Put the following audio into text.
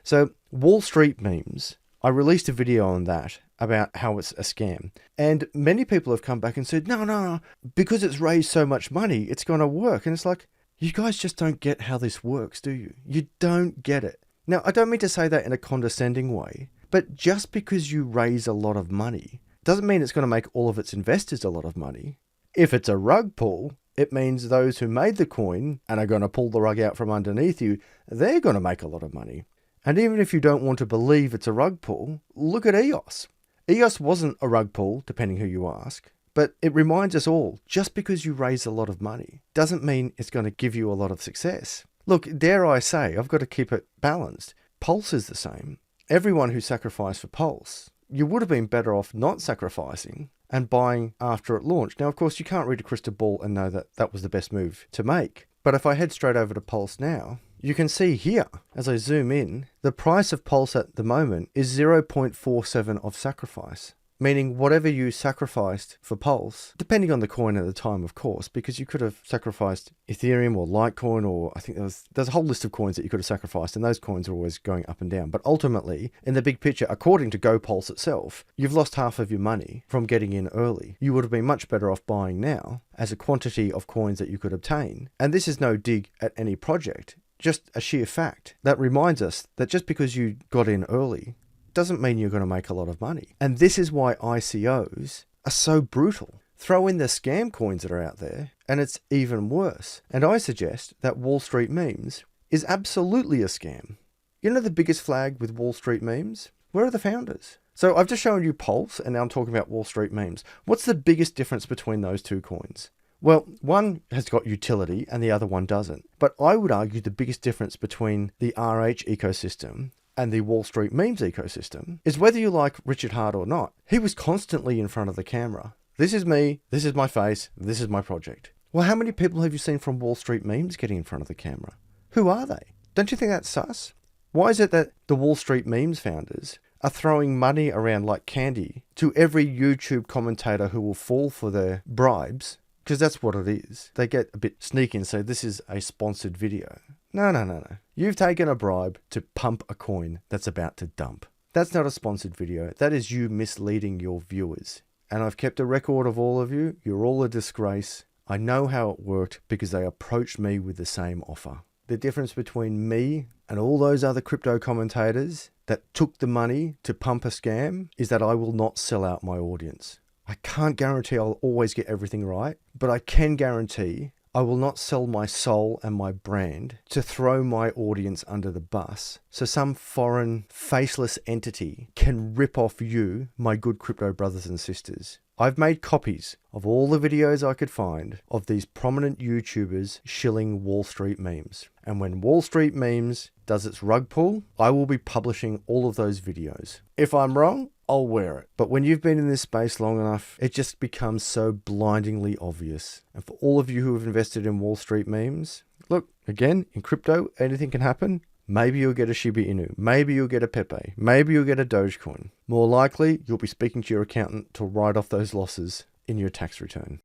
So WallStreet Memes, I released a video on that about how it's a scam. And many people have come back and said, no, because it's raised so much money, it's going to work. And it's like, you guys just don't get how this works, do you? You don't get it. Now, I don't mean to say that in a condescending way, but just because you raise a lot of money doesn't mean it's going to make all of its investors a lot of money. If it's a rug pull, it means those who made the coin and are going to pull the rug out from underneath you, they're going to make a lot of money. And even if you don't want to believe it's a rug pull, look at EOS. EOS wasn't a rug pull, depending who you ask, but it reminds us all, just because you raise a lot of money doesn't mean it's going to give you a lot of success. Look, dare I say, I've got to keep it balanced. Pulse is the same. Everyone who sacrificed for Pulse, you would have been better off not sacrificing and buying after it launched. Now, of course, you can't read a crystal ball and know that that was the best move to make. But if I head straight over to Pulse now, you can see here, as I zoom in, the price of Pulse at the moment is 0.47 of sacrifice. Meaning whatever you sacrificed for Pulse, depending on the coin at the time, of course, because you could have sacrificed Ethereum or Litecoin, or I think there's a whole list of coins that you could have sacrificed, and those coins are always going up and down. But ultimately, in the big picture, according to GoPulse itself, you've lost half of your money from getting in early. You would have been much better off buying now as a quantity of coins that you could obtain. And this is no dig at any project, just a sheer fact that reminds us that just because you got in early doesn't mean you're going to make a lot of money. And this is why ICOs are so brutal. Throw in the scam coins that are out there, and it's even worse. And I suggest that WallStreet Memes is absolutely a scam. You know the biggest flag with WallStreet Memes? Where are the founders? So I've just shown you Pulse, and now I'm talking about WallStreet Memes. What's the biggest difference between those two coins? Well, one has got utility and the other one doesn't. But I would argue the biggest difference between the RH ecosystem and the WallStreet Memes ecosystem is whether you like Richard Hart or not. He was constantly in front of the camera. This is me, this is my face, this is my project. Well, how many people have you seen from WallStreet Memes getting in front of the camera? Who are they? Don't you think that's sus? Why is it that the WallStreet Memes founders are throwing money around like candy to every YouTube commentator who will fall for their bribes? Because that's what it is. They get a bit sneaky and say, this is a sponsored video. No. You've taken a bribe to pump a coin that's about to dump. That's not a sponsored video. That is you misleading your viewers. And I've kept a record of all of you. You're all a disgrace. I know how it worked because they approached me with the same offer. The difference between me and all those other crypto commentators that took the money to pump a scam is that I will not sell out my audience. I can't guarantee I'll always get everything right, but I can guarantee I will not sell my soul and my brand to throw my audience under the bus so some foreign faceless entity can rip off you, my good crypto brothers and sisters. I've made copies of all the videos I could find of these prominent YouTubers shilling WallStreet Memes. And when WallStreet Memes does its rug pull, I will be publishing all of those videos. If I'm wrong, I'll wear it. But when you've been in this space long enough, it just becomes so blindingly obvious. And for all of you who have invested in WallStreet Memes, look, again, in crypto, anything can happen. Maybe you'll get a Shiba Inu. Maybe you'll get a Pepe. Maybe you'll get a Dogecoin. More likely, you'll be speaking to your accountant to write off those losses in your tax return.